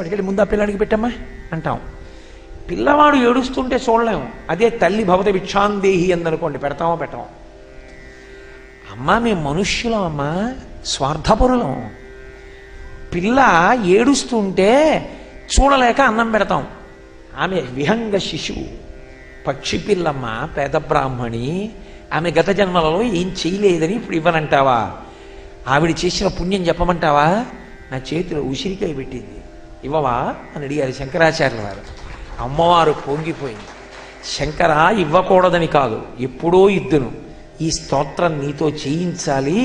వాడికి ముందు ఆ పిల్లాడికి పెట్టమ్మా అంటాం. పిల్లవాడు ఏడుస్తుంటే చూడలేము. అదే తల్లి భవతి భిక్షాందేహి అందనుకోండి, పెడతామో పెట్టాం. అమ్మ మేము మనుష్యులం, అమ్మ స్వార్థపరులం. పిల్ల ఏడుస్తుంటే చూడలేక అన్నం పెడతాం. ఆమె విహంగ శిశువు, పక్షి పిల్లమ్మ, పేద బ్రాహ్మణి. ఆమె గత జన్మలలో ఏం చేయలేదని ఇప్పుడు ఇవ్వనంటావా? ఆవిడ చేసిన పుణ్యం చెప్పమంటావా? నా చేతిలో ఉసిరికాయ పెట్టింది, ఇవ్వవా అని అడిగారు శంకరాచార్యుల వారు. అమ్మవారు పొంగిపోయింది. శంకర, ఇవ్వకూడదని కాదు, ఎప్పుడో ఇద్దును. ఈ స్తోత్రం నీతో చేయించాలి,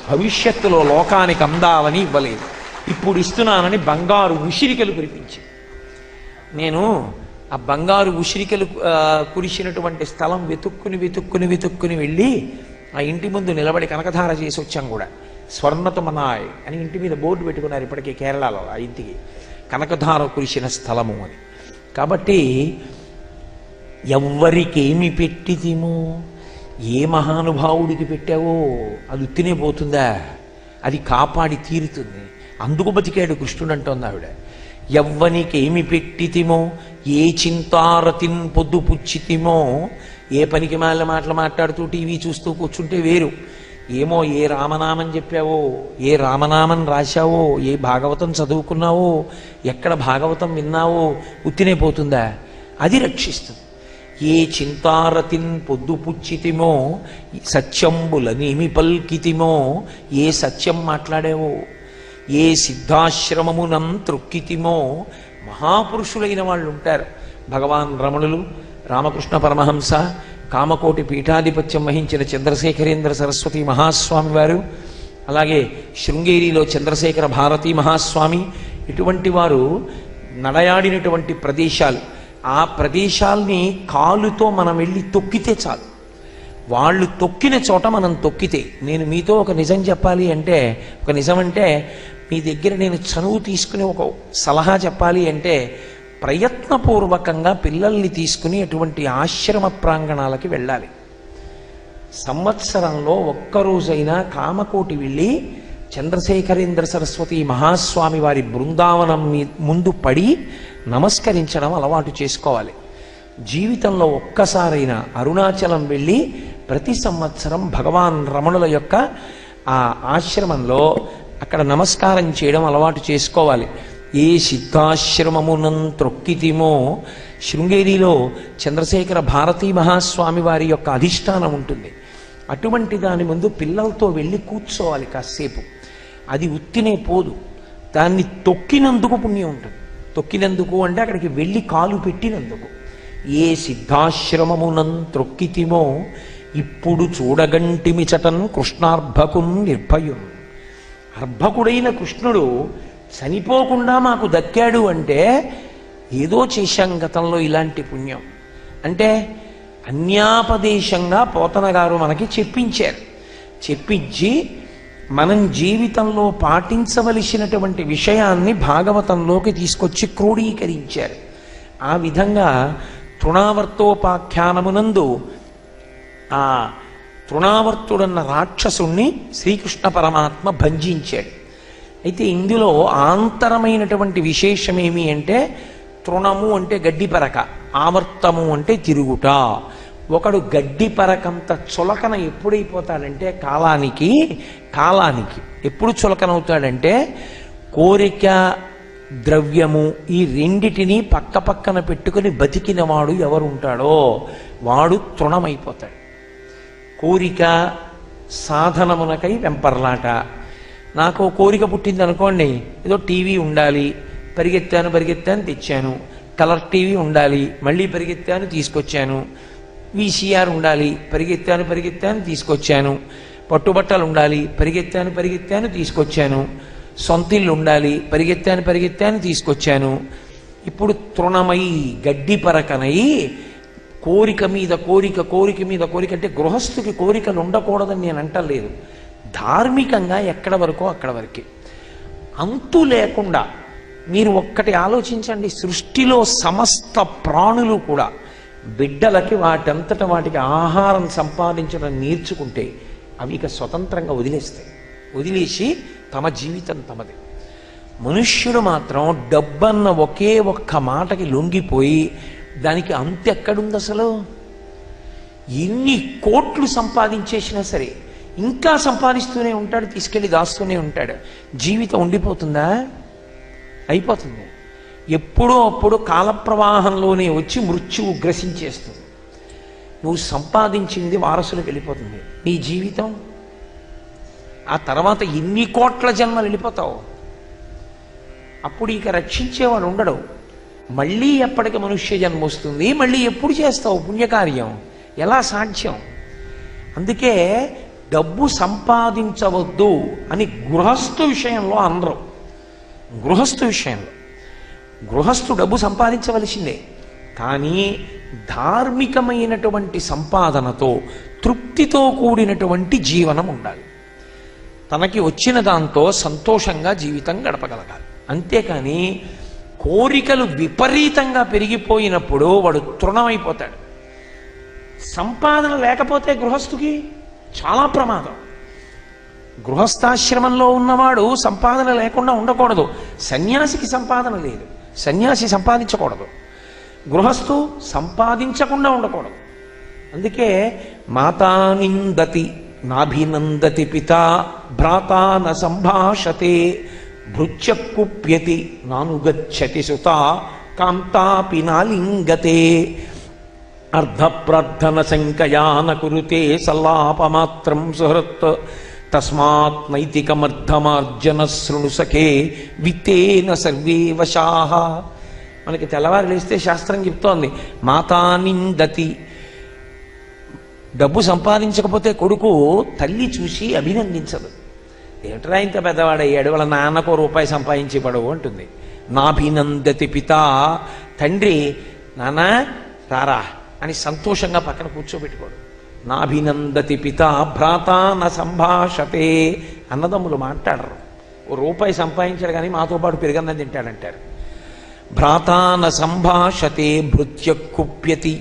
భవిష్యత్తులో లోకానికి అందాలని ఇవ్వలేదు, ఇప్పుడు ఇస్తున్నానని బంగారు ఉసిరికలు కురిపించి. నేను ఆ బంగారు ఉసిరికలు కురిసినటువంటి స్థలం వెతుక్కుని వెళ్ళి ఆ ఇంటి ముందు నిలబడి కనకధార చేసి వచ్చాం కూడా. స్వర్ణతమనాయ్ అని ఇంటి మీద బోర్డు పెట్టుకున్నారు ఇప్పటికీ కేరళలో. ఆ ఇంటికి కనకధార కురిసిన స్థలము అని. కాబట్టి ఎవ్వరికేమి పెట్టితిమో, ఏ మహానుభావుడికి పెట్టావో అది ఉత్తినే పోతుందా? అది కాపాడి తీరుతుంది. అందుకు బతికాడు కృష్ణుడు అంటోంది ఆవిడ. ఎవ్వనికేమి పెట్టితిమో, ఏ చింతారతిన్ పొద్దు పుచ్చితిమో. ఏ పనికి మాల మాటలు మాట్లాడుతూ టీవీ చూస్తూ కూర్చుంటే వేరు. ఏమో ఏ రామనామం చెప్పావో, ఏ రామనామం రాశావో, ఏ భాగవతం చదువుకున్నావో, ఎక్కడ భాగవతం విన్నావో ఉత్తినే పోతుందా? అది రక్షిస్తుంది. ఏ చింతారతిన్ పొద్దు పుచ్చితిమో, సత్యంబులనేమి పల్కితిమో. ఏ సత్యం మాట్లాడావో, ఏ సిద్ధాశ్రమమునం త్రొక్కితిమో. మహాపురుషులైన వాళ్ళు ఉంటారు. భగవాన్ రమణులు, రామకృష్ణ పరమహంస, కామకోటి పీఠాధిపత్యం వహించిన చంద్రశేఖరేంద్ర సరస్వతి మహాస్వామి వారు, అలాగే శృంగేరిలో చంద్రశేఖర భారతీ మహాస్వామి, ఇటువంటి వారు నడయాడినటువంటి ప్రదేశాలు. ఆ ప్రదేశాల్ని కాలుతో మనం వెళ్ళి తొక్కితే చాలు. వాళ్ళు తొక్కిన చోట మనం తొక్కితే. నేను మీతో ఒక నిజం చెప్పాలి అంటే, ఒక నిజం అంటే మీ దగ్గర నేను చనువు తీసుకుని ఒక సలహా చెప్పాలి అంటే, ప్రయత్నపూర్వకంగా పిల్లల్ని తీసుకుని అటువంటి ఆశ్రమ ప్రాంగణాలకి వెళ్ళాలి. సంవత్సరంలో ఒక్కరోజైనా కామకోటి వెళ్ళి చంద్రశేఖరేంద్ర సరస్వతి మహాస్వామి వారి బృందావనం ముందు పడి నమస్కరించడం అలవాటు చేసుకోవాలి. జీవితంలో ఒక్కసారైనా అరుణాచలం వెళ్ళి ప్రతి సంవత్సరం భగవాన్ రమణుల యొక్క ఆ ఆశ్రమంలో అక్కడ నమస్కారం చేయడం అలవాటు చేసుకోవాలి. ఏ సిద్ధాశ్రమమునం త్రొక్కితిమో. శృంగేరిలో చంద్రశేఖర భారతీ మహాస్వామి వారి యొక్క అధిష్టానం ఉంటుంది. అటువంటి దాని ముందు పిల్లలతో వెళ్ళి కూర్చోవాలి కాసేపు. అది ఉత్తినే పోదు, దాన్ని తొక్కినందుకు పుణ్యం ఉంటుంది. తొక్కినందుకు అంటే అక్కడికి వెళ్ళి కాలు పెట్టినందుకు. ఏ సిద్ధాశ్రమమునం త్రొక్కితిమో, ఇప్పుడు చూడగంటిమి చటన్ కృష్ణార్భకున్ నిర్భయున్. అర్భకుడైన కృష్ణుడు చనిపోకుండా మాకు దక్కాడు అంటే ఏదో చేశాం గతంలో ఇలాంటి పుణ్యం. అంటే అన్యాపదేశంగా పోతన గారు మనకి చెప్పించారు. చెప్పించి మనం జీవితంలో పాటించవలసినటువంటి విషయాన్ని భాగవతంలోకి తీసుకొచ్చి క్రోడీకరించారు. ఆ విధంగా తృణావర్తోపాఖ్యానమునందు ఆ తృణావర్తుడన్న రాక్షసుణ్ణి శ్రీకృష్ణ పరమాత్మ భంజించాడు. అయితే ఇందులో ఆంతరమైనటువంటి విశేషమేమి అంటే, తృణము అంటే గడ్డి పరక, ఆవర్తము అంటే తిరుగుట. ఒకడు గడ్డి పరకంత చులకన ఎప్పుడైపోతాడంటే కాలానికి ఎప్పుడు చులకనవుతాడంటే, కోరిక ద్రవ్యము ఈ రెండిటినీ పక్క పక్కన పెట్టుకుని బతికిన వాడు ఎవరుంటాడో వాడు తృణమైపోతాడు. కోరిక సాధనమునకై వెంపర్లాట. నాకు కోరిక పుట్టింది అనుకోండి, ఏదో టీవీ ఉండాలి, పరిగెత్తాను తెచ్చాను. కలర్ టీవీ ఉండాలి, మళ్ళీ పరిగెత్తాను తీసుకొచ్చాను. వీసీఆర్ ఉండాలి, పరిగెత్తాను తీసుకొచ్చాను. పట్టుబట్టలు ఉండాలి, పరిగెత్తాను తీసుకొచ్చాను. సొంతిల్లు ఉండాలి, పరిగెత్తాను తీసుకొచ్చాను. ఇప్పుడు తృణమై గడ్డి పరకనై కోరిక మీద కోరిక అంటే గృహస్థుకి కోరికలు ఉండకూడదని నేను అంటలేదు. ధార్మికంగా ఎక్కడ వరకో అక్కడ వరకే. అంతు లేకుండా మీరు ఒక్కటి ఆలోచించండి, సృష్టిలో సమస్త ప్రాణులు కూడా బిడ్డలకి వాటంతట వాటికి ఆహారం సంపాదించడం నేర్చుకుంటే అవి ఇక స్వతంత్రంగా వదిలేస్తాయి. వదిలేసి తమ జీవితం తమది. మనుష్యుడు మాత్రం డబ్బన్న ఒకే ఒక్క మాటకి లొంగిపోయి దానికి అంతెక్కడుంది అసలు? ఎన్ని కోట్లు సంపాదించేసినా సరే ఇంకా సంపాదిస్తూనే ఉంటాడు, తీసుకెళ్ళి దాస్తూనే ఉంటాడు. జీవితం ఉండిపోతుందా? అయిపోతుంది. ఎప్పుడో అప్పుడు కాలప్రవాహంలోనే వచ్చి మృత్యువు గ్రసించేస్తుంది. నువ్వు సంపాదించింది వారసులకు వెళ్ళిపోతుంది. నీ జీవితం ఆ తర్వాత ఎన్ని కోట్ల జన్మలు వెళ్ళిపోతావు. అప్పుడు ఇక రక్షించేవాడు ఉండడు. మళ్ళీ ఎప్పటికి మనుష్య జన్మ వస్తుంది? మళ్ళీ ఎప్పుడు చేస్తావు పుణ్యకార్యం? ఎలా సాధ్యం? అందుకే డబ్బు సంపాదించవద్దు అని గృహస్థు విషయంలో అనరు. గృహస్థు విషయంలో గృహస్థు డబ్బు సంపాదించవలసిందే, కానీ ధార్మికమైనటువంటి సంపాదనతో తృప్తితో కూడినటువంటి జీవనం ఉండాలి. తనకి వచ్చిన దాంతో సంతోషంగా జీవితం గడపగలగాలి. అంతేకాని కోరికలు విపరీతంగా పెరిగిపోయినప్పుడు వాడు తృణమైపోతాడు. సంపాదన లేకపోతే గృహస్థుకి చాలా ప్రమాదం. గృహస్థాశ్రమంలో ఉన్నవాడు సంపాదన లేకుండా ఉండకూడదు. సన్యాసికి సంపాదన లేదు, సన్యాసి సంపాదించకూడదు. గృహస్థు సంపాదించకుండా ఉండకూడదు. అందుకే మాతా నిందతి నాభినందతి పితా భ్రాతా న సంభాషతే భృత్యకుప్యతి నానుగచ్చతి సుత కాంతాపి నాలింగతే అర్ధప్రార్థన శంకయా న కురుతే సల్లాపమాత్రం సుహృత్ తస్మాత్ నైతికమర్థమార్జన శృణు సఖే విత్తేన సర్వే వశాః. మనకి తెల్లవారు లేస్తే శాస్త్రం చెప్తోంది మాతా నిందతి. డబ్బు సంపాదించకపోతే కొడుకు తల్లి చూసి అభినందించదు. ఏమిట్రా ఇంత పెద్దవాడయ్యాడు, వాళ్ళ నాన్నకో రూపాయి సంపాదించి పడవు అంటుంది. నాభినందతి పిత. తండ్రి నాన్న రారా అని సంతోషంగా పక్కన కూర్చోబెట్టుకోడు. నాభినందతి పిత భ్రాతా న సంభాషతే. అన్నదమ్ములు మాట్లాడరు. ఓ రూపాయి సంపాదించాడు కానీ మాతో పాటు పెరుగన్నం తింటాడంటారు. భ్రాతా న సంభాషతే భృత్యకుప్యతి.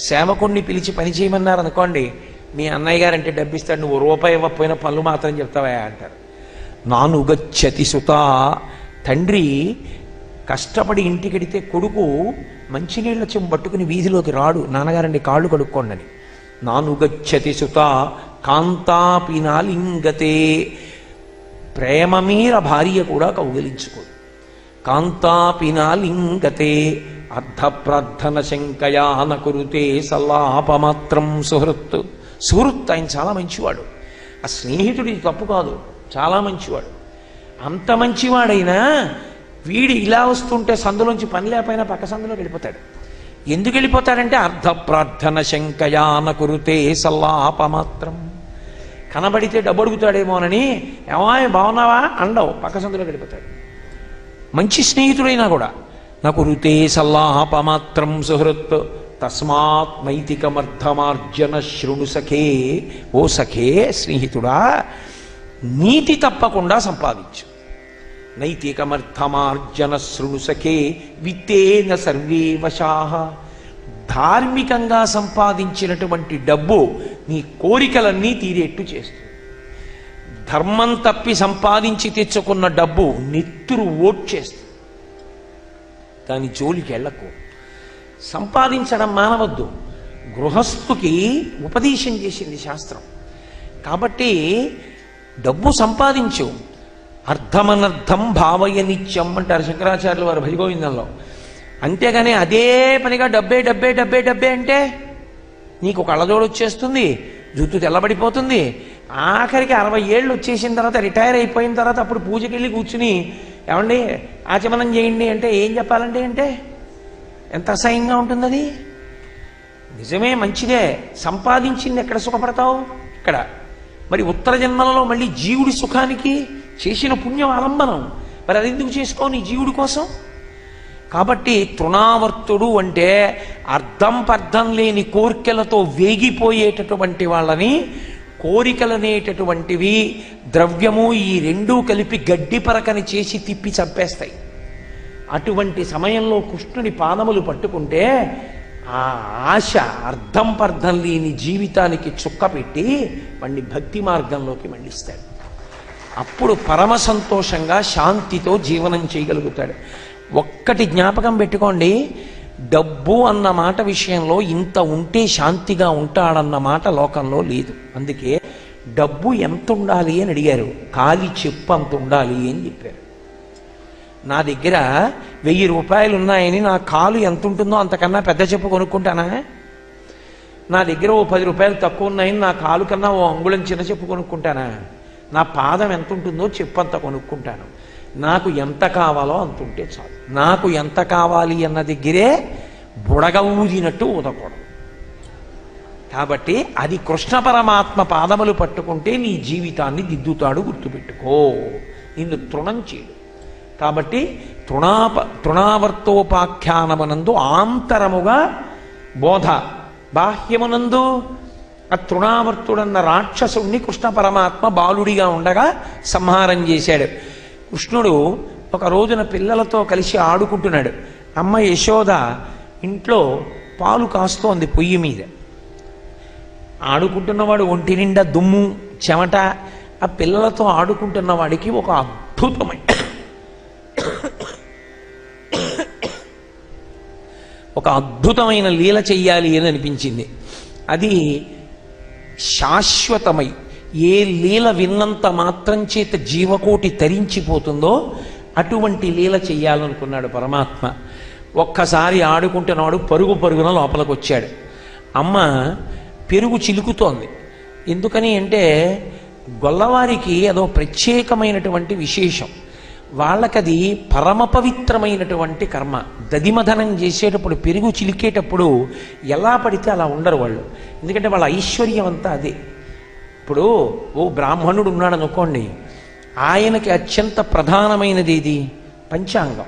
సేవకుణ్ణి పిలిచి పని చేయమన్నారు అనుకోండి, మీ అన్నయ్య గారంటే డబ్బిస్తాడు, నువ్వు రూపాయి ఇవ్వకపోయినా పనులు మాత్రం చెప్తావా అంటారు. నానుగచ్చతి సుత. తండ్రి కష్టపడి ఇంటికెడితే కొడుకు మంచినీళ్ళ చెంబు పట్టుకుని వీధిలోకి రాడు, నాన్నగారండి కాళ్ళు కడుక్కోండి అని. నానుగచ్చతి సుత కాంతాపి నాలింగతే. ప్రేమ మీర భార్య కూడా కౌగిలించుకోదు. కాంతాపి నాలింగతే అర్ధప్రార్థన శంకయా న కురుతే సల్లాపమాత్రం సుహృత్. సుహృత్ ఆయన చాలా మంచివాడు. ఆ స్నేహితుడి తప్పు కాదు, చాలా మంచివాడు. అంత మంచివాడైనా వీడి ఇలా వస్తుంటే సందులోంచి పని లేకపోయినా పక్క సందులోకి వెళ్ళిపోతాడు. ఎందుకు వెళ్ళిపోతాడంటే అర్ధప్రార్థన శంకయా న కురుతే సల్లాపమాత్రం. కనబడితే డబ్బు అడుగుతాడేమోనని ఏమో బాగున్నావా అండవు, పక్క సందులోకి వెళ్ళిపోతాడు. మంచి స్నేహితుడైనా కూడా నాకు రుతే సల్లాపమాత్రం సుహృత్ తస్మాత్ నైతికమర్థమార్జన శృణు సఖే. ఓ సఖే, స్నేహితుడా, నీతి తప్పకుండా సంపాదించు. నైతికమర్థమార్జన శృణు సఖే విత్తేన సర్వే వశాః. ధార్మికంగా సంపాదించినటువంటి డబ్బు నీ కోరికలన్నీ తీరేట్టు చేస్తుంది. ధర్మం తప్పి సంపాదించి తెచ్చుకున్న డబ్బు నెత్తురు ఓడ్చేస్తుంది. దాని జోలికి వెళ్ళకు. సంపాదించడం మానవద్దు. గృహస్థుకి ఉపదేశం చేసింది శాస్త్రం. కాబట్టి డబ్బు సంపాదించు. అర్థమనర్థం భావయ నిత్యం అంటారు శంకరాచార్యులు వారు భజగోవిందంలో. అంతేగాని అదే పనిగా డబ్బే డబ్బే డబ్బే డబ్బే అంటే నీకు కళ్ళజోడు వచ్చేస్తుంది, జుట్టు తెల్లబడిపోతుంది. ఆఖరికి 60 ఏళ్ళు వచ్చేసిన తర్వాత రిటైర్ అయిపోయిన తర్వాత అప్పుడు పూజకి వెళ్ళి కూర్చుని ఏమండి ఆచమనం చేయండి అంటే ఏం చెప్పాలండి అంటే ఎంత అసహ్యంగా ఉంటుంది అది. నిజమే, మంచిదే, సంపాదించింది ఎక్కడ సుఖపడతావు? ఇక్కడ. మరి ఉత్తర జన్మలలో మళ్ళీ జీవుడి సుఖానికి చేసిన పుణ్యం ఆలంబనం. మరి అది ఎందుకు చేసుకో నీ జీవుడి కోసం? కాబట్టి తృణావర్తుడు అంటే అర్థం పర్థం లేని కోరికలతో వేగిపోయేటటువంటి వాళ్ళని, కోరికలనేటటువంటివి ద్రవ్యము ఈ రెండూ కలిపి గడ్డి పరకని చేసి తిప్పి చంపేస్తాయి. అటువంటి సమయంలో కృష్ణుని పాదములు పట్టుకుంటే ఆ ఆశ అర్థం పర్థం లేని జీవితానికి చుక్క పెట్టి వాణ్ణి భక్తి మార్గంలోకి మళ్ళిస్తాడు. అప్పుడు పరమ సంతోషంగా శాంతితో జీవనం చేయగలుగుతాడు. ఒక్కటి జ్ఞాపకం పెట్టుకోండి, డబ్బు అన్న మాట విషయంలో ఇంత ఉంటే శాంతిగా ఉంటాడన్న మాట లోకంలో లేదు. అందుకే డబ్బు ఎంత ఉండాలి అని అడిగారు, కాలి చెప్పు అంత ఉండాలి అని చెప్పారు. నా దగ్గర 1000 రూపాయలు ఉన్నాయని నా కాలు ఎంత ఉంటుందో అంతకన్నా పెద్ద చెప్పు కొనుక్కుంటానా? నా దగ్గర ఓ 10 రూపాయలు తక్కువ ఉన్నాయని నా కాలు కన్నా ఓ అంగుళం చిన్న చెప్పు కొనుక్కుంటానా? నా పాదం ఎంత ఉంటుందో చెప్పు అంత కొనుక్కుంటాను. నాకు ఎంత కావాలో అంత ఉంటే చాలు. నాకు ఎంత కావాలి అన్న దగ్గరే బుడగ ఊదినట్టు ఊదకూడదు. కాబట్టి అది కృష్ణ పరమాత్మ పాదములు పట్టుకుంటే నీ జీవితాన్ని దిద్దుతాడు, గుర్తుపెట్టుకో. నిన్ను తృణం చేయడు. కాబట్టి తృణావర్తోపాఖ్యానమునందు ఆంతరముగా బోధ, బాహ్యమునందు ఆ తృణావర్తుడన్న రాక్షసుణ్ణి కృష్ణ పరమాత్మ బాలుడిగా ఉండగా సంహారం చేశాడు. కృష్ణుడు ఒక రోజున పిల్లలతో కలిసి ఆడుకుంటున్నాడు. అమ్మ యశోద ఇంట్లో పాలు కాస్తోంది పొయ్యి మీద. ఆడుకుంటున్నవాడు ఒంటి నిండా దుమ్ము చెమట. ఆ పిల్లలతో ఆడుకుంటున్న వాడికి ఒక అద్భుతమైన లీల చెయ్యాలి అని అనిపించింది. అది శాశ్వతమై ఏ లీల విన్నంత మాత్రం చేత జీవకోటి తరించిపోతుందో అటువంటి లీల చెయ్యాలనుకున్నాడు పరమాత్మ. ఒక్కసారి ఆడుకుంటున్నవాడు పరుగున లోపలికి వచ్చాడు. అమ్మ పెరుగు చిలుకుతోంది. ఎందుకని అంటే గొల్లవారికి అదో ప్రత్యేకమైనటువంటి విశేషం. వాళ్ళకది పరమ పవిత్రమైనటువంటి కర్మ. దదిమధనం చేసేటప్పుడు పెరుగు చిలికేటప్పుడు ఎలా పడితే అలా ఉండరు వాళ్ళు. ఎందుకంటే వాళ్ళ ఐశ్వర్యం అంతా అదే. ఇప్పుడు ఓ బ్రాహ్మణుడు ఉన్నాడు అనుకోండి, ఆయనకి అత్యంత ప్రధానమైనది ఏది? పంచాంగం.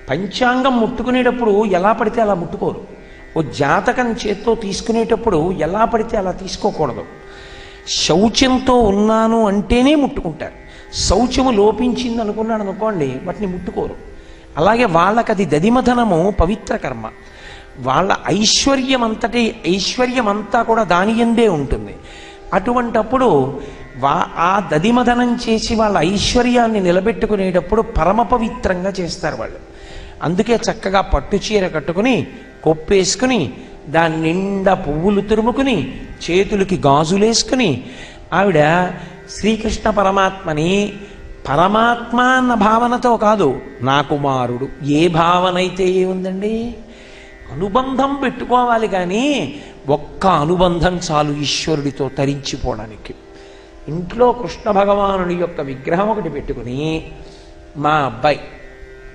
పంచాంగం ముట్టుకునేటప్పుడు ఎలా పడితే అలా ముట్టుకోరు. ఓ జాతకం చేత్తో తీసుకునేటప్పుడు ఎలా పడితే అలా తీసుకోకూడదు. శౌచంతో ఉన్నాను అంటేనే ముట్టుకుంటారు. శౌచము లోపించింది అనుకున్నాడు అనుకోండి, వాటిని ముట్టుకోరు. అలాగే వాళ్ళకి అది దదిమధనము పవిత్ర కర్మ. వాళ్ళ ఐశ్వర్యమంతా కూడా దాని యందే ఉంటుంది. అటువంటప్పుడు ఆ దదిమధనం చేసి వాళ్ళ ఐశ్వర్యాన్ని నిలబెట్టుకునేటప్పుడు పరమ పవిత్రంగా చేస్తారు వాళ్ళు. అందుకే చక్కగా పట్టు చీర కట్టుకుని కొప్పేసుకుని దాని నిండా పువ్వులు తురుముకుని చేతులకి గాజులేసుకుని ఆవిడ శ్రీకృష్ణ పరమాత్మని పరమాత్మ అన్న భావనతో కాదు, నా కుమారుడు. ఏ భావన అయితే ఏముందండి? అనుబంధం పెట్టుకోవాలి. కానీ ఒక్క అనుబంధం చాలు ఈశ్వరుడితో తరించిపోవడానికి. ఇంట్లో కృష్ణ భగవానుడి యొక్క విగ్రహం ఒకటి పెట్టుకుని మా అబ్బాయి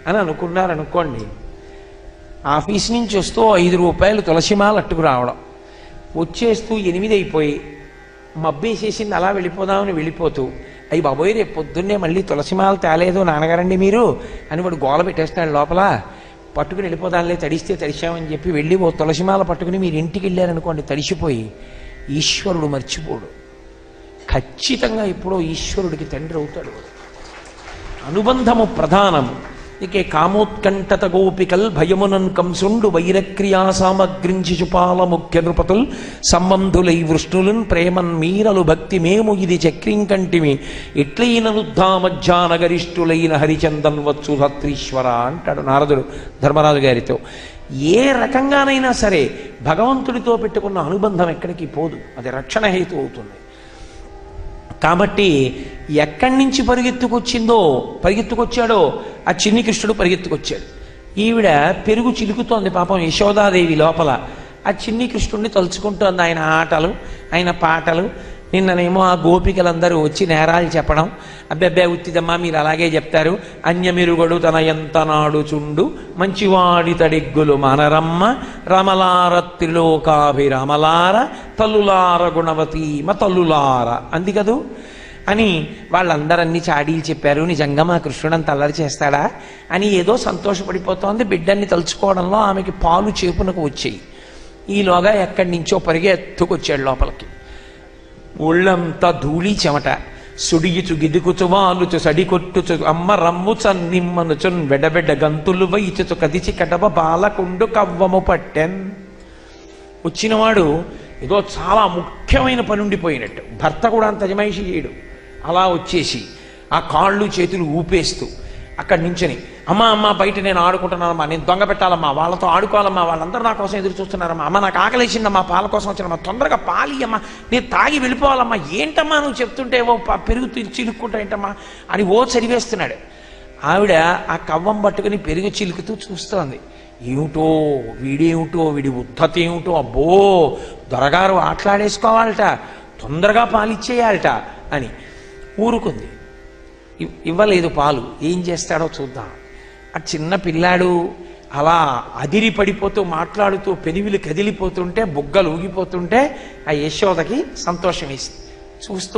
అని అనుకున్నారనుకోండి, ఆఫీస్ నుంచి వస్తూ 5 రూపాయలు తులసిమాల అట్టుకు రావడం, వచ్చేస్తూ 8 అయిపోయి మబ్బేసేసింది అలా వెళ్ళిపోదామని వెళ్ళిపోతూ, అయ్యి బాబోయ్ రేపు పొద్దున్నే మళ్ళీ తులసిమాల తేలేదు నాన్నగారండి మీరు అని వాడు గోల పెట్టేస్తాడు లోపల. పట్టుకుని వెళ్ళిపోదాంలే, తడిస్తే తడిశామని చెప్పి వెళ్ళి ఓ తులసిమాల పట్టుకుని మీరు ఇంటికి వెళ్ళారనుకోండి, తడిసిపోయి ఈశ్వరుడు మర్చిపోడు. ఖచ్చితంగా ఎప్పుడో ఈశ్వరుడికి తండ్రి అవుతాడు. అనుబంధము ప్రధానము. ఇకే కామోత్కంఠత గోపికల్ భయమునన్ కంసుండు వైరక్రియా సామగ్రించి చుపాల ముఖ్య నృపతుల్ సంబంధులై వృష్ణులున్ ప్రేమన్ మీరలు భక్తి మేము ఇది చక్రింకంటిమి ఎట్లయిననుద్ధామజ్జానగరిష్ఠులైన హరిచందన్ వచ్చు సత్రీశ్వర అంటాడు నారదుడు ధర్మరాజు గారితో. ఏ రకంగానైనా సరే భగవంతుడితో పెట్టుకున్న అనుబంధం ఎక్కడికి పోదు, అది రక్షణ హేతు అవుతుంది. కాబట్టి ఎక్కడి నుంచి పరిగెత్తుకొచ్చాడో ఆ చిన్ని కృష్ణుడు పరిగెత్తుకొచ్చాడు. ఈవిడ పెరుగు చిలుకుతోంది పాపం యశోదాదేవి లోపల. ఆ చిన్ని కృష్ణుడిని తలుచుకుంటోంది. ఆయన ఆటలు, ఆయన పాటలు. నిన్ననేమో ఆ గోపికలందరూ వచ్చి నేరాలు చెప్పడం, అబ్బెబ్బే ఉత్తిదమ్మా మీరు అలాగే చెప్తారు, అన్యమిరుగడు తన ఎంత నాడుచుండు మంచివాడి తడిగ్గులు మనరమ్మ రమలార త్రిలోకాభిరమలార తల్లులార గుణవతీమ తల్లులార అంది కదూ అని వాళ్ళందరన్నీ చాడీలు చెప్పారు. నిజంగా మా కృష్ణుడంత అల్లరి చేస్తాడా అని ఏదో సంతోషపడిపోతోంది. బిడ్డన్ని తలుచుకోవడంలో ఆమెకి పాలు చేపునకు వచ్చాయి. ఈలోగా ఎక్కడి నుంచో పరిగెత్తుకొచ్చాడు లోపలికి. ఒళ్ళంతా ధూళి చెమట, సుడియుచు గిదుకుచు వాలుచు సడికొట్టుచు అమ్మ రమ్ముచ నిమ్మనుచున్ వెడబెడ్డ గంతులు వైచుచు కదిచి కడవ బాలకుండు కవ్వము పట్టెన్. వచ్చినవాడు ఏదో చాలా ముఖ్యమైన పని ఉండిపోయినట్టు, భర్త కూడా అంత అజమాయిషి చేయడు. అలా వచ్చేసి ఆ కాళ్ళు చేతులు ఊపేస్తూ అక్కడి నుంచని, అమ్మ అమ్మ బయట నేను ఆడుకుంటున్నానమ్మా, నేను దొంగ పెట్టాలమ్మా, వాళ్ళతో ఆడుకోవాలమ్మా, వాళ్ళందరూ నా కోసం ఎదురు చూస్తున్నారమ్మా, అమ్మ నాకు ఆకలేసిందమ్మా, పాల కోసం వచ్చినమ్మా, తొందరగా పాలి అమ్మా, నేను తాగి వెళ్ళిపోవాలమ్మా, ఏంటమ్మా నువ్వు చెప్తుంటే ఓ పెరుగు చిలుక్కుంటా ఏంటమ్మా అని ఓ చదివేస్తున్నాడు. ఆవిడ ఆ కవ్వం పట్టుకుని పెరుగు చిలుకుతూ చూస్తోంది. ఏమిటో వీడేమిటో, వీడి ఉద్ధత ఏమిటో, అబ్బో దొరగారు ఆటలాడేసుకోవాలట, తొందరగా పాలిచ్చేయాలట అని ఊరుకుంది. ఇవ్వలేదు పాలు. ఏం చేస్తాడో చూద్దాం. ఆ చిన్న పిల్లాడు అలా అదిరి పడిపోతూ మాట్లాడుతూ పెనివిలు కదిలిపోతుంటే, బుగ్గలు ఊగిపోతుంటే ఆ యశోదకి సంతోషం వేసింది. చూస్తూ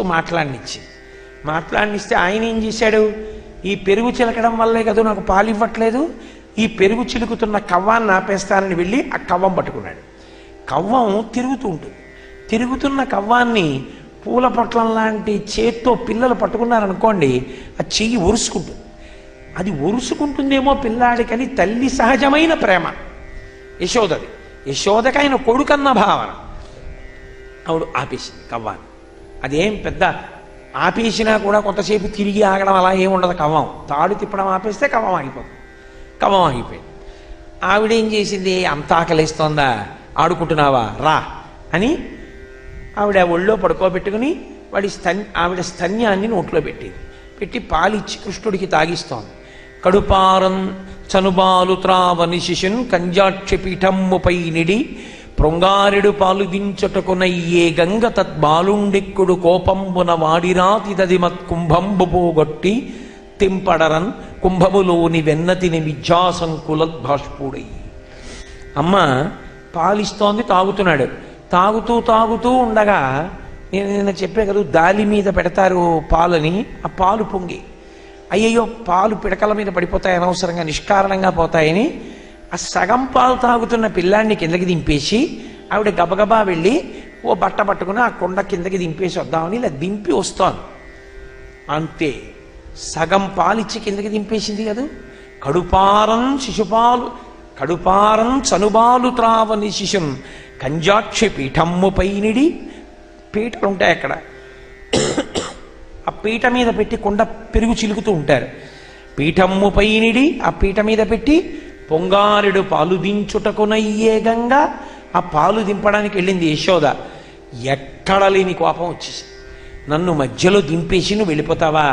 మాట్లాడినిస్తే ఆయన ఏం చేశాడు, ఈ పెరుగు చిలకడం వల్లే కదా నాకు పాలు ఇవ్వట్లేదు, ఈ పెరుగు చిలుకుతున్న కవ్వాన్ని ఆపేస్తానని వెళ్ళి ఆ కవ్వం పట్టుకున్నాడు. కవ్వం తిరుగుతూ ఉంటుంది. తిరుగుతున్న కవ్వాన్ని పూల పొట్లం లాంటి చేత్తో పిల్లలు పట్టుకున్నారనుకోండి, ఆ చెయ్యి ఒరుసుకుంటుంది. అది ఒరుసుకుంటుందేమో పిల్లాడికని తల్లి సహజమైన ప్రేమ యశోదది. యశోదకి ఆయన కొడుకన్న భావన. ఆవిడ ఆపేసింది కవ్వాన్ని. అదేం పెద్ద ఆపేసినా కూడా కొంతసేపు తిరిగి ఆగడం అలా ఏముండదు. కవ్వం తాడు తిప్పడం ఆపేస్తే కవ్వం ఆగిపోతుంది. కవ్వం ఆగిపోయింది. ఆవిడేం చేసింది, అంత ఆకలిస్తోందా, ఆడుకుంటున్నావా రా అని ఆవిడ ఒళ్ళో పడుకోబెట్టుకుని ఆవిడ స్తన్యాన్ని నోట్లో పెట్టి పాలిచ్చి కృష్ణుడికి తాగిస్తోంది. కడుపారం చనుబాలు త్రావని శిశున్ కంజాక్షపీఠమ్ముపై నిడి ప్రొంగారెడు పాలు దించుటకునయ్యే గంగ తద్బాలుండెక్కుడు కోపంబున వాడిరాతి తదిమత్ కుంభంబు పోగొట్టి తింపడరన్ కుంభములోని వెన్నతిని విద్యాసంకులద్భాష్పుడై. అమ్మ పాలిస్తోంది, తాగుతున్నాడు. తాగుతూ ఉండగా, నేను నిన్న చెప్పే కదా దాలి మీద పెడతారు పాలని, ఆ పాలు పొంగి అయ్యయ్యో పాలు పిడకల మీద పడిపోతాయి, అనవసరంగా నిష్కారణంగా పోతాయని ఆ సగం పాలు తాగుతున్న పిల్లాన్ని కిందకి దింపేసి ఆవిడ గబగబా వెళ్ళి ఓ బట్ట పట్టుకుని ఆ కొండ కిందకి దింపేసి వద్దామని ఇలా దింపి వస్తాను. అంతే, సగం పాలిచ్చి కిందకి దింపేసింది కదా. కడుపారం చనుబాలు త్రావని శిశుం కంజాక్షి పీఠమ్ముపై నిడి. పీటలు ఉంటాయి అక్కడ, ఆ పీట మీద పెట్టి కొండ పెరుగు చిలుకుతూ ఉంటారు. పీఠమ్ముపై నిడి ఆ పీట మీద పెట్టి పొంగారెడు పాలు దించుటకునయ్యే గంగ, ఆ పాలు దింపడానికి వెళ్ళింది యశోద. ఎక్కడ లేని కోపం వచ్చేసి, నన్ను మధ్యలో దింపేసి నువ్వు వెళ్ళిపోతావా,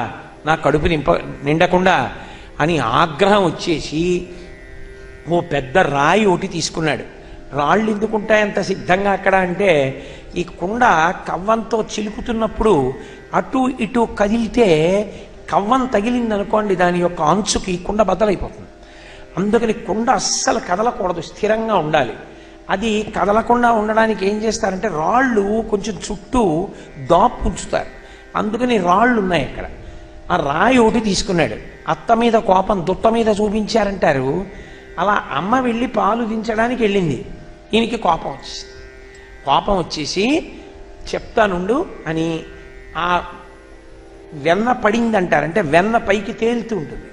నా కడుపు నిండకుండా అని ఆగ్రహం వచ్చేసి ఓ పెద్ద రాయి ఒకటి తీసుకున్నాడు. రాళ్ళు ఎందుకుంటాయంత సిద్ధంగా అక్కడ అంటే, ఈ కుండ కవ్వంతో చిలుకుతున్నప్పుడు అటు ఇటు కదిలితే కవ్వం తగిలిందనుకోండి, దాని యొక్క అంచుకి కుండ బద్దలైపోతుంది. అందుకని కుండ అస్సలు కదలకూడదు, స్థిరంగా ఉండాలి. అది కదలకుండా ఉండడానికి ఏం చేస్తారంటే రాళ్ళు కొంచెం చుట్టూ దాపు ఉంచుతారు. అందుకని రాళ్ళు ఉన్నాయి అక్కడ. ఆ రాయి ఒకటి తీసుకున్నాడు. అత్త మీద కోపం దుట్ట మీద చూపించారంటారు. అలా అమ్మ వెళ్ళి పాలు దించడానికి వెళ్ళింది. ఈయనకి కోపం వచ్చేసి చెప్తానుండు అని ఆ వెన్న పడిందంటారు, అంటే వెన్న పైకి తేలుతూ ఉంటుంది.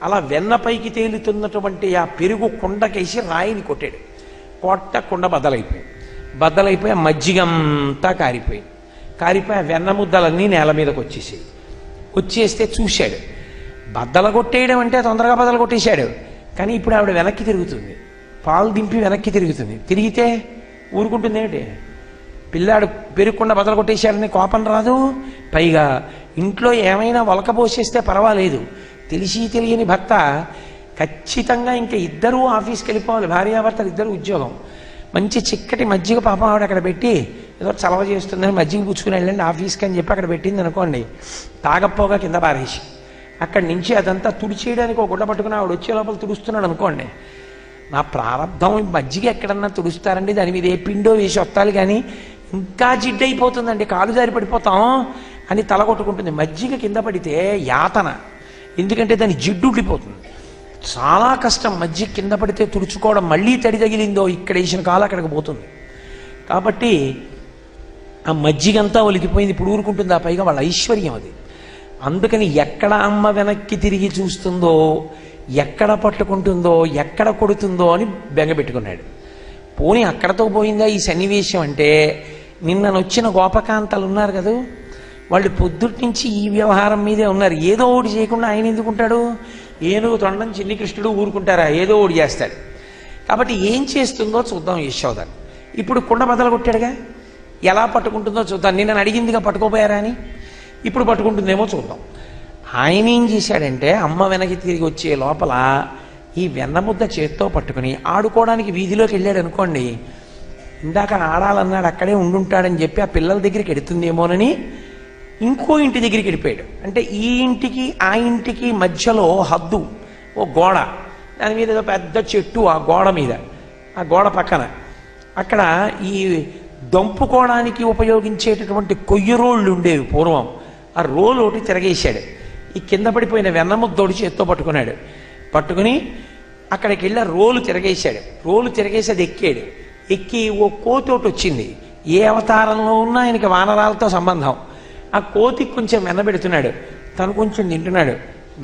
అలా వెన్న పైకి తేలుతున్నటువంటి ఆ పెరుగు కుండకేసి రాయిని కొట్టాడు. కుండ బద్దలైపోయి ఆ మజ్జిగంతా కారిపోయి ఆ వెన్న ముద్దలన్నీ నేల మీదకి వచ్చేస్తే చూశాడు. బద్దలు కొట్టేయడం అంటే తొందరగా బద్దలు కొట్టేశాడు. కానీ ఇప్పుడు ఆవిడ వెనక్కి తిరుగుతుంది, పాలు దింపి వెనక్కి తిరిగితే ఊరుకుంటుంది ఏమిటి? పిల్లాడు పెరుగుకుండా బద్దలు కొట్టేశాడని కోపం రాదు. పైగా ఇంట్లో ఏమైనా ఒలకపోసేస్తే పర్వాలేదు, తెలిసి తెలియని భర్త ఖచ్చితంగా ఇంకా ఇద్దరూ ఆఫీస్కి వెళ్ళిపోవాలి, భార్యాభర్తలు ఇద్దరు ఉద్యోగం. మంచి చిక్కటి మజ్జిగ పాపం ఆవిడ అక్కడ పెట్టి ఏదో చలవ చేస్తుందని మజ్జిగ పుచ్చుకుని వెళ్ళండి ఆఫీస్కి అని చెప్పి అక్కడ పెట్టింది అనుకోండి. తాగపోగా కింద పారేసి అక్కడి నుంచి అదంతా తుడిచేయడానికి ఒక గుడ్డ పట్టుకుని ఆవిడ వచ్చే లోపల తుడుస్తున్నాడు అనుకోండి. నా ప్రారంభం మజ్జిగ ఎక్కడన్నా తుడుస్తారండి, దాని మీద ఏ పిండో వేసి వస్తాలి, కానీ ఇంకా జిడ్డైపోతుందండి, కాలు జారి పడిపోతాం అని తల కొట్టుకుంటుంది. మజ్జిగ కింద పడితే యాతన, ఎందుకంటే దాని జిడ్డు ఉండిపోతుంది. చాలా కష్టం మజ్జిగ కింద పడితే తుడుచుకోవడం. మళ్ళీ తడి తగిలిందో ఇక్కడ వేసిన కాలు అక్కడికి పోతుంది. కాబట్టి ఆ మజ్జిగంతా ఒలికిపోయింది. ఇప్పుడు ఊరుకుంటుంది. ఆ పైగా వాళ్ళ ఐశ్వర్యం అది. అందుకని ఎక్కడ అమ్మ వెనక్కి తిరిగి చూస్తుందో, ఎక్కడ పట్టుకుంటుందో, ఎక్కడ కొడుతుందో అని బెంగపెట్టుకున్నాడు. పోనీ అక్కడతో పోయిందా ఈ సన్నివేశం అంటే, నిన్ననొచ్చిన గోపకాంతలు ఉన్నారు కదా, వాళ్ళు పొద్దుటి నుంచి ఈ వ్యవహారం మీదే ఉన్నారు. ఏదో ఒకటి చేయకుండా ఆయన ఎందుకుంటాడు? ఏనుగు తొండం చిన్ని కృష్ణుడు ఊరుకుంటారా? ఏదో ఒకటి చేస్తాడు. కాబట్టి ఏం చేస్తుందో చూద్దాం యశోద. ఇప్పుడు కుండ బద్దలు కొట్టాడుగా, ఎలా పట్టుకుంటుందో చూద్దాం. నిన్న అడిగిందిగా పట్టుకోపోయారా అని, ఇప్పుడు పట్టుకుంటుందేమో చూద్దాం. ఆయన ఏం చేశాడంటే అమ్మ వెనక్కి తిరిగి వచ్చే లోపల ఈ వెన్నముద్ద చేత్తో పట్టుకుని ఆడుకోవడానికి వీధిలోకి వెళ్ళాడు అనుకోండి. ఇందాక ఆడాలన్నాడు, అక్కడే ఉండుంటాడని చెప్పి ఆ పిల్లల దగ్గరికి ఎడుతుందేమోనని ఇంకో ఇంటి దగ్గరికి వెళ్ళిపోయాడు. అంటే ఈ ఇంటికి ఆ ఇంటికి మధ్యలో హద్దు, ఓ గోడ, దాని మీద ఏదో పెద్ద చెట్టు, ఆ గోడ మీద, ఆ గోడ పక్కన అక్కడ ఈ దంపుకోవడానికి ఉపయోగించేటటువంటి కొయ్య రోళ్ళు ఉండేవి పూర్వం. ఆ రోలు ఒకటి తిరగేశాడు. ఈ కింద పడిపోయిన వెన్నముద్దోడి చేత్తో పట్టుకున్నాడు. పట్టుకుని అక్కడికి వెళ్ళి రోలు తిరగేశాడు. రోలు తిరగేసి అది ఎక్కాడు. ఎక్కి ఓ కోతి ఒకటి వచ్చింది. ఏ అవతారంలో ఉన్నా ఆయనకి వానరాలతో సంబంధం. ఆ కోతికి కొంచెం వెన్నబెడుతున్నాడు, తను కొంచెం తింటున్నాడు,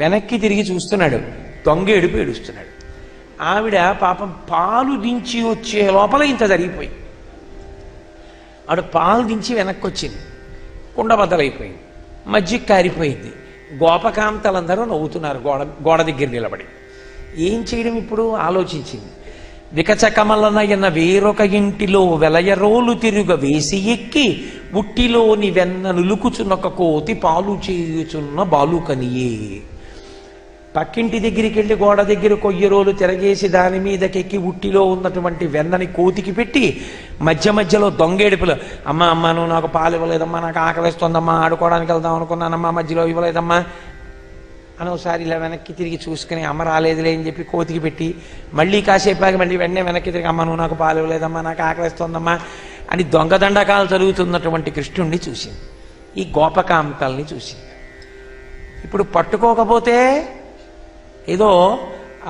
వెనక్కి తిరిగి చూస్తున్నాడు, దొంగ ఏడుపు ఏడుస్తున్నాడు. ఆవిడ పాపం పాలు దించి వచ్చే లోపల ఇంత జరిగిపోయింది. ఆవిడ పాలు దించి వెనక్కి వచ్చింది, కుండ బద్దలైపోయింది, మజ్జిగ కారిపోయింది. గోపకాంతలందరూ నవ్వుతున్నారు గోడ దగ్గర నిలబడి. ఏం చేయడం ఇప్పుడు ఆలోచించింది. వికచకమలనయన వేరొక ఇంటిలో వెలయరోలు తిరుగ వేసి ఎక్కి ఉట్టిలోని వెన్న నులుకుచున్నొక కోతి పాలు చేయుచున్న బాలుకనియే. పక్కింటి దగ్గరికి వెళ్ళి గోడ దగ్గర కొయ్యరోలు తిరగేసి దాని మీదకెక్కి ఉట్టిలో ఉన్నటువంటి వెన్నని కోతికి పెట్టి మధ్య మధ్యలో దొంగేడుపులు, అమ్మ అమ్మ నువ్వు నాకు పాలు ఇవ్వలేదమ్మా, నాకు ఆకలిస్తోందమ్మా, ఆడుకోవడానికి వెళ్దాం అనుకున్నానమ్మా, మధ్యలో ఇవ్వలేదమ్మా అని ఒకసారి ఇలా వెనక్కి తిరిగి చూసుకుని అమ్మ రాలేదులే అని చెప్పి కోతికి పెట్టి మళ్ళీ కాసేపాకి మళ్ళీ వెంటనే వెనక్కి తిరిగి, అమ్మ నువ్వు నాకు పాలు ఇవ్వలేదమ్మా, నాకు ఆకలిస్తోందమ్మా అని దొంగదండకాలు జరుగుతున్నటువంటి కృష్ణుణ్ణి చూసింది. ఈ గోపకాంతల్ని చూసింది. ఇప్పుడు పట్టుకోకపోతే ఏదో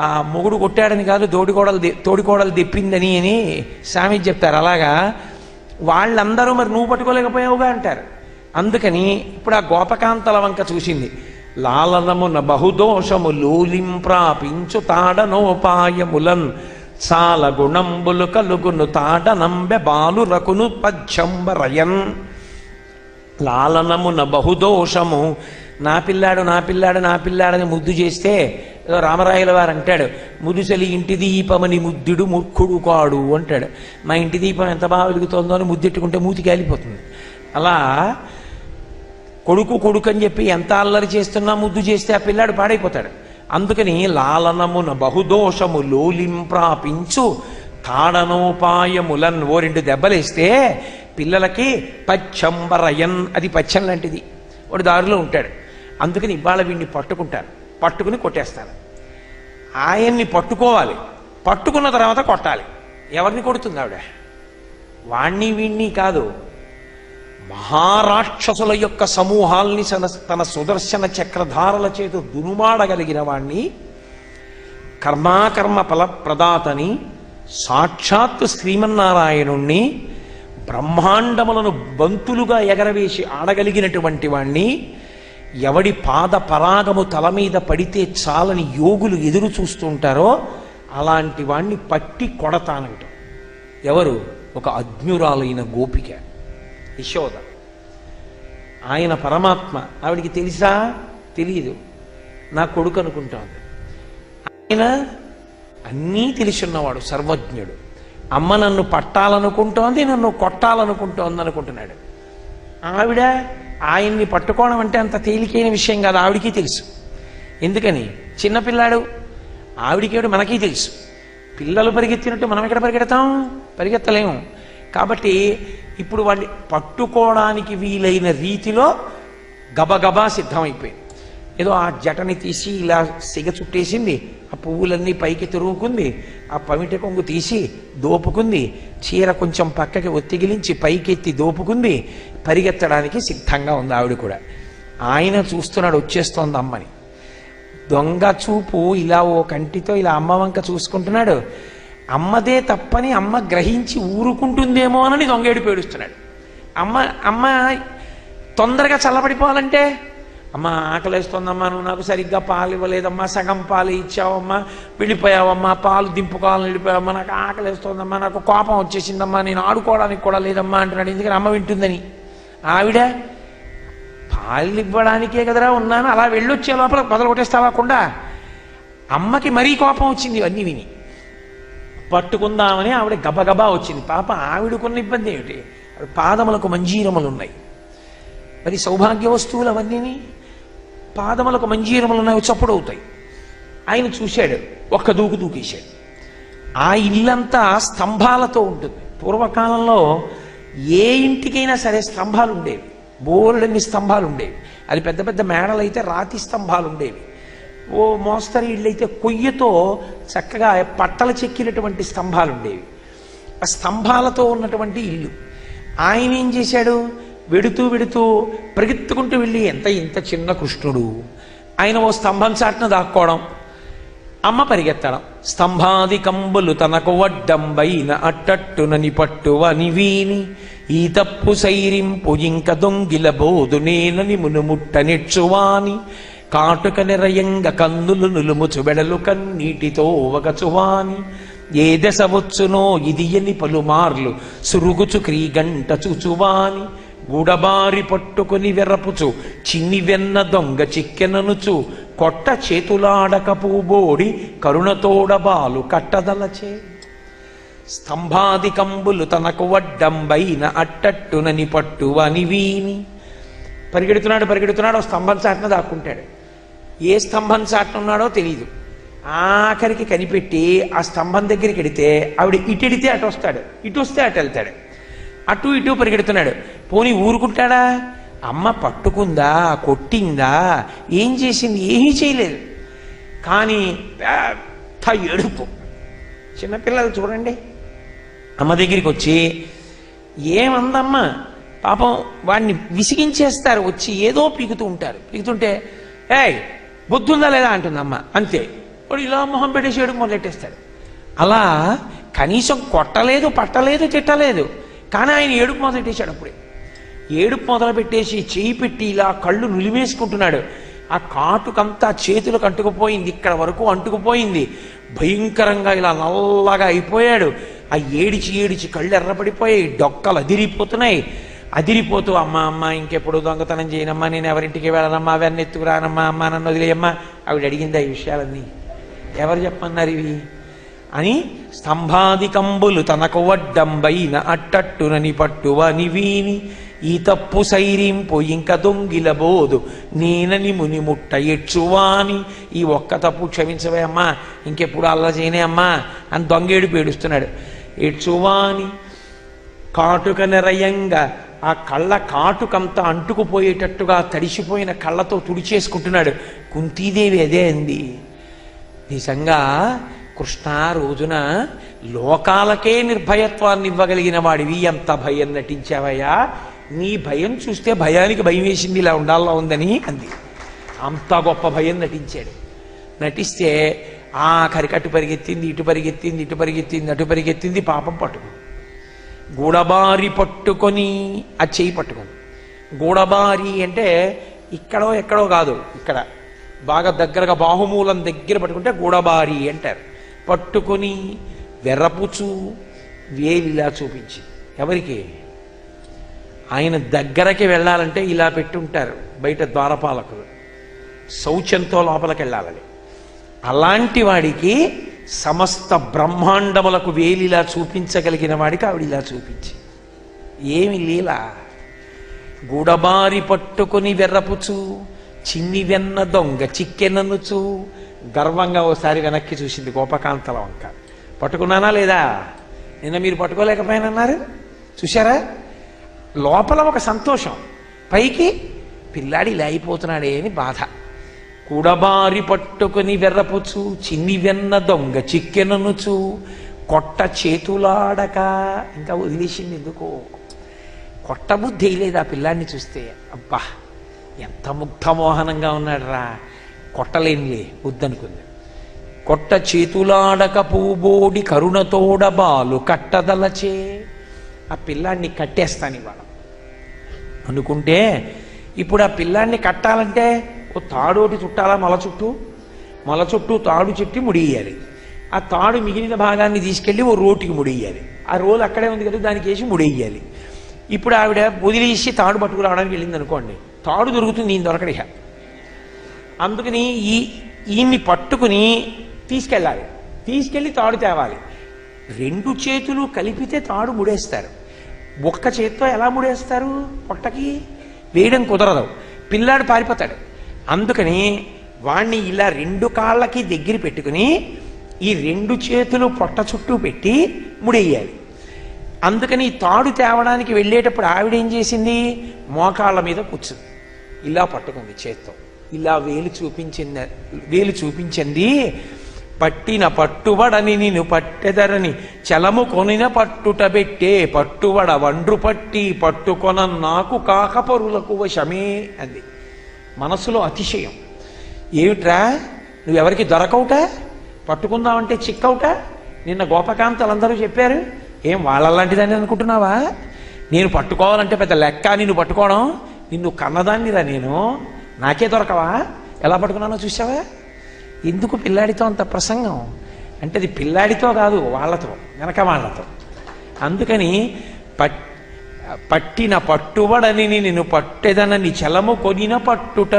ఆ మొగుడు కొట్టాడని కాదు, తోడికోడలు దెప్పిందని అని స్వామి చెప్తారు. అలాగా వాళ్ళందరూ మరి నువ్వు పట్టుకోలేకపోయావుగా అంటారు. అందుకని ఇప్పుడు ఆ గోపకాంతల వంక చూసింది. లాలనమున బహుదోషము లూలింప్రాపించు తాడనోపాయములన్ చాల గుణంబులు కలుగును తాడనంబె బాలు రకును పద్యంబరయన్. లాలనమున బహుదోషము, నా పిల్లాడు నా పిల్లాడు నా పిల్లాడని ముద్దు చేస్తే ఏదో రామరాయల వారు అంటాడు, ముదుసలి ఇంటి దీపమని ముద్దుడు మూర్ఖుడు కాడు అంటాడు. మా ఇంటి దీపం ఎంత బాగా వెలుగుతోందో అని ముద్దెట్టుకుంటే మూతికి కాలిపోతుంది. అలా కొడుకు కొడుకు అని చెప్పి ఎంత అల్లరి చేస్తున్నా ముద్దు చేస్తే ఆ పిల్లాడు పాడైపోతాడు. అందుకని లాలనమున బహుదోషము లోలింప్రాపించు తాడనోపాయములన్, ఓ 2 దెబ్బలేస్తే పిల్లలకి పచ్చంబరయన్, అది పచ్చం లాంటిది, వాడు దారిలో ఉంటాడు. అందుకని ఇవాళ వీడిని పట్టుకుంటాను, పట్టుకుని కొట్టేస్తాను. ఆయన్ని పట్టుకోవాలి, పట్టుకున్న తర్వాత కొట్టాలి. ఎవరిని కొడుతుంది ఆవిడ? వాణ్ణి వీణ్ణి కాదు, మహారాక్షసుల యొక్క సమూహాల్ని తన సుదర్శన చక్రధారల చేత దునుమాడగలిగిన వాణ్ణి, కర్మాకర్మ ఫలప్రదాతని, సాక్షాత్ శ్రీమన్నారాయణుణ్ణి, బ్రహ్మాండములను బంతులుగా ఎగరవేసి ఆడగలిగినటువంటి వాణ్ణి, ఎవడి పాద పరాగము తల మీద పడితే చాలని యోగులు ఎదురు చూస్తుంటారో అలాంటి వాణ్ణి పట్టి కొడతానంట. ఎవరు? ఒక అజ్ఞురాలైన గోపిక యశోద. ఆయన పరమాత్మ. ఆవిడికి తెలుసా? తెలియదు, నా కొడుకు అనుకుంటోంది. ఆయన అన్నీ తెలుసున్నవాడు, సర్వజ్ఞుడు. అమ్మ నన్ను పట్టాలనుకుంటోంది, నన్ను కొట్టాలనుకుంటోంది అనుకుంటున్నాడు. ఆవిడ ఆయన్ని పట్టుకోవడం అంటే అంత తేలికైన విషయం కాదు, ఆవిడికి తెలుసు. ఎందుకని? చిన్నపిల్లాడు, ఆవిడికేడు మనకీ తెలుసు. పిల్లలు పరిగెత్తినట్టు మనం ఎక్కడ పరిగెడతాం? పరిగెత్తలేము. కాబట్టి ఇప్పుడు వాడిని పట్టుకోవడానికి వీలైన రీతిలో గబగబా సిద్ధమైపోయింది. ఏదో ఆ జటని తీసి ఇలా సిగ చుట్టేసింది, ఆ పువ్వులన్నీ పైకి తిరుగుకుంది, ఆ పమిట కొంగు తీసి దోపుకుంది, చీర కొంచెం పక్కకి ఒత్తిగిలించి పైకెత్తి దోపుకుంది, పరిగెత్తడానికి సిద్ధంగా ఉంది ఆవిడ కూడా. ఆయన చూస్తున్నాడు, వచ్చేస్తోంది అమ్మని. దొంగ చూపు ఇలా ఓ కంటితో ఇలా అమ్మ వంక చూసుకుంటున్నాడు. అమ్మదే తప్పని అమ్మ గ్రహించి ఊరుకుంటుందేమో అని దొంగేడు పేడుస్తున్నాడు. అమ్మ తొందరగా చల్లబడిపోవాలంటే, అమ్మ ఆకలేస్తోందమ్మా, నువ్వు నాకు సరిగ్గా పాలు ఇవ్వలేదమ్మా, సగం పాలు ఇచ్చావమ్మా, వెళ్ళిపోయావమ్మా, పాలు దింపుకోవాలని వెళ్ళిపోయావమ్మా, నాకు ఆకలేస్తోందమ్మా, నాకు కోపం వచ్చేసిందమ్మా, నేను ఆడుకోవడానికి కూడా లేదమ్మా అంటున్నాడు. ఎందుకని? అమ్మ వింటుందని. ఆవిడ పాలు ఇవ్వడానికే కదరా ఉన్నాను, అలా వెళ్ళొచ్చే లోపల మొదలు కొట్టేస్తావాకుండా. అమ్మకి మరీ కోపం వచ్చింది ఇవన్నీ విని. పట్టుకుందామని ఆవిడ గబగబా వచ్చింది. పాప ఆవిడకున్న ఇబ్బంది ఏమిటి, పాదములకు మంజీరములు ఉన్నాయి, మరి సౌభాగ్య వస్తువులు అవన్నీ పాదములకు మంజీరములు ఉన్నాయి, చప్పుడు అవుతాయి. ఆయన చూశాడు, ఒక్క దూకు దూకేశాడు. ఆ ఇల్లంతా స్తంభాలతో ఉంటుంది. పూర్వకాలంలో ఏ ఇంటికైనా సరే స్తంభాలు ఉండేవి, బోర్డన్ని స్తంభాలు ఉండేవి. అది పెద్ద పెద్ద మేడలు అయితే రాతి స్తంభాలు ఉండేవి. ఓ మోస్తరు ఇళ్ళు అయితే కొయ్యతో చక్కగా పట్టలు చెక్కినటువంటి స్తంభాలు ఉండేవి. ఆ స్తంభాలతో ఉన్నటువంటి ఇల్లు. ఆయన ఏం చేశాడు, వెడుతూ వెడుతూ పరిగెత్తుకుంటూ వెళ్ళి, ఇంత చిన్న కృష్ణుడు, ఆయన ఓ స్తంభం చాటున దాక్కోవడం, అమ్మ పరిగెత్తడం. స్తంభాది కంబులు తనకు వడ్డంబైన అట్టట్టునని పట్టువని వీని ఈ తప్పు సైరింపు ఇంక దొంగిల బోధు నేనని మునుముట్ట నెచ్చువాని కాటుక నిరయంగ కందులు నులుముచు బెడలు కన్నీటితో వగచువాని ఏ దశ వచ్చునో ఇది ఎని పలుమార్లు సురుగుచు క్రీగంట చూచువాని గూడబారి పట్టుకుని వెర్రపుచు చిన్ని వెన్న దొంగ చిక్కెననుచు కొట్ట చేతులాడక పూబోడి కరుణతోడబాలు కట్టదలచే స్తంభాది కంబులు తనకు వడ్డంబైన అట్టట్టునని పట్టువని వీని. పరిగెడుతున్నాడు, స్తంభం చాటున దాక్కుంటాడు. ఏ స్తంభం చాటున ఉన్నాడో తెలియదు. ఆఖరికి కనిపెట్టి ఆ స్తంభం దగ్గరికి వెడితే ఆవిడ ఇటెడితే అటు వస్తాడు, ఇటు వస్తే అటు వెళ్తాడు. అటు ఇటు పరిగెడుతున్నాడు. పోనీ ఊరుకుంటాడా? అమ్మ పట్టుకుందా, కొట్టిందా, ఏం చేసింది? ఏమీ చేయలేదు. కానీ పెద్ద ఏడుపు. చిన్నపిల్లలు చూడండి, అమ్మ దగ్గరికి వచ్చి ఏమందమ్మ, పాపం వాడిని విసిగించేస్తారు, వచ్చి ఏదో పీకుతూ ఉంటారు. పీకుతుంటే ఏయ్ బుద్ధుందా లేదా అంటుంది అమ్మ. అంతే, వాడు ఇలా మొహం పెట్టేసి ఏడుపు మొదలెట్టేస్తాడు. అలా కనీసం కొట్టలేదు, పట్టలేదు, తిట్టలేదు, కానీ ఆయన ఏడుపు మొదలెట్టేశాడు. అప్పుడే ఏడుపు మొదలు పెట్టేసి చేయి పెట్టి ఇలా కళ్ళు నులిమేసుకుంటున్నాడు. ఆ కాటుకంతా చేతులకు అంటుకుపోయింది, ఇక్కడ వరకు అంటుకుపోయింది. భయంకరంగా ఇలా నల్లగా అయిపోయాడు. ఆ ఏడిచి కళ్ళు ఎర్రపడిపోయాయి, డొక్కలు అదిరిపోతున్నాయి. అదిరిపోతూ అమ్మ ఇంకెప్పుడు దొంగతనం చేయనమ్మా, నేను ఎవరింటికి వెళ్ళనమ్మా, అవన్నీ ఎత్తుకురానమ్మా, అమ్మ నన్ను వదిలేయమ్మా. ఆవిడ అడిగింది ఈ విషయాలన్నీ, ఎవరు చెప్పన్నారు ఇవి అని. స్తంభాది కంబులు తనకు వడ్డంబైన అట్టట్టునని పట్టువని వీని ఈ తప్పు సైరింపు ఇంక దొంగిల బోధు నేనని ముని ముట్ట ఎచ్చువాని. ఈ ఒక్క తప్పు క్షమించవే అమ్మా, ఇంకెప్పుడు అల్ల చేయనే అమ్మా అని దొంగేడు పేడుస్తున్నాడు. ఎచ్చువాని కాటుక నిరయంగా ఆ కళ్ళ కాటుకంతా అంటుకుపోయేటట్టుగా తడిసిపోయిన కళ్ళతో తుడిచేసుకుంటున్నాడు. కుంతీదేవి అదే అంది, నిజంగా కృష్ణ రోజున లోకాలకే నిర్భయత్వాన్ని ఇవ్వగలిగిన వాడివి, ఎంత భయం నటించావయ్యా, నీ భయం చూస్తే భయానికి భయం వేసింది, ఇలా ఉండాలా ఉందని అంది. అంత గొప్ప భయం నటించాడు. నటిస్తే ఆఖరికి అటు పరిగెత్తింది, ఇటు పరిగెత్తింది, పాపం పట్టుకుంది. గూడబారి పట్టుకొని ఆ చెయ్యి పట్టుకుంది. గూడబారి అంటే ఇక్కడో ఎక్కడో కాదు, ఇక్కడ బాగా దగ్గరగా బాహుమూలం దగ్గర పట్టుకుంటే గూడబారి అంటారు. పట్టుకొని వెర్రపుచు వేలిలా చూపించి, ఎవరికి? ఆయన దగ్గరకి వెళ్ళాలంటే ఇలా పెట్టుంటారు బయట ద్వారపాలకులు, శౌచంతో లోపలికి వెళ్ళాలని. అలాంటి వాడికి సమస్త బ్రహ్మాండములకు వేలిలా చూపించగలిగిన వాడికి ఆవిడ ఇలా చూపించి, ఏమి లీలా. గూడబారి పట్టుకొని వెర్రపుచు చిన్ని వెన్న దొంగ చిక్కెననుచు. గర్వంగా ఓసారి వెనక్కి చూసింది గోపకాంతల వంక. పట్టుకున్నానా లేదా? నిన్న మీరు పట్టుకోలేకపోయానన్నారు, చూశారా? లోపల ఒక సంతోషం, పైకి పిల్లాడి ఇలా అయిపోతున్నాడే అని బాధ. కూడబారి పట్టుకుని వెర్రపుచు చిన్ని వెన్న దొంగ చిక్కెననుచు కొట్ట చేతులాడక. ఇంకా వదిలేసింది ఎందుకో, కొట్టబుద్ధి వేయలేదు ఆ పిల్లాడిని చూస్తే. అబ్బా ఎంత ముగ్ధమోహనంగా ఉన్నాడు రా, కొట్టలేనిలే వద్దనుకుంది. కొట్ట చేతులాడక పూబోడి కరుణతోడబాలు కట్టదలచే. ఆ పిల్లాన్ని కట్టేస్తాను ఇవాళ అనుకుంటే, ఇప్పుడు ఆ పిల్లాన్ని కట్టాలంటే ఓ తాడోటి చుట్టాలా, మొల చుట్టూ తాడు చుట్టి ముడియాలి. ఆ తాడు మిగిలిన భాగాన్ని తీసుకెళ్ళి ఓ రోటికి ముడియాలి. ఆ రోలు అక్కడే ఉంది కదా, దానికి వేసి ముడియాలి. ఇప్పుడు ఆవిడ వదిలేసి తాడు పట్టుకురావడానికి వెళ్ళింది అనుకోండి, తాడు దొరుకుతుంది, ఈయన దొరకడిక. అందుకని ఈయన్ని పట్టుకుని తీసుకెళ్ళాలి, తీసుకెళ్ళి తాడు తేవాలి. రెండు చేతులు కలిపితే తాడు ముడేస్తారు. ఒక్క చేత్తో ఎలా ముడేస్తారు? పొట్టకి వేయడం కుదరదు, పిల్లాడు పారిపోతాడు. అందుకని వాణ్ణి ఇలా రెండు కాళ్ళకి దగ్గర పెట్టుకుని ఈ రెండు చేతులు పొట్ట చుట్టూ పెట్టి ముడేయాలి. అందుకని తాడు తేవడానికి వెళ్ళేటప్పుడు ఆవిడేం చేసింది? మోకాళ్ళ మీద కూర్చుంది, ఇలా పట్టుకుంది చేత్తో, ఇలా వేలు చూపించింది. పట్టిన పట్టుబడని నిన్ను పట్టెదరని చలము కొనిన పట్టుట పెట్టే పట్టుబడ వండ్రు పట్టి పట్టుకొన నాకు కాకపరులకు వశమే అంది. మనసులో అతిశయం. ఏమిట్రా, నువ్వెవరికి దొరకవుట, పట్టుకుందామంటే చిక్కవుట? నిన్న గోపకాంతలందరూ చెప్పారు. ఏం వాళ్ళలాంటిదని అనుకుంటున్నావా? నేను పట్టుకోవాలంటే పెద్ద లెక్క నిన్ను పట్టుకోవడం. నిన్ను కన్నదాన్నిరా నేను, నాకే దొరకవా? ఎలా పట్టుకున్నానో చూసావా? ఎందుకు పిల్లాడితో అంత ప్రసంగం అంటే అది పిల్లాడితో కాదు, వాళ్ళతో, వెనక వాళ్ళతో. అందుకని పట్టిన పట్టుబడని నిన్ను పట్టెదనని చలము కొనిన పట్టుట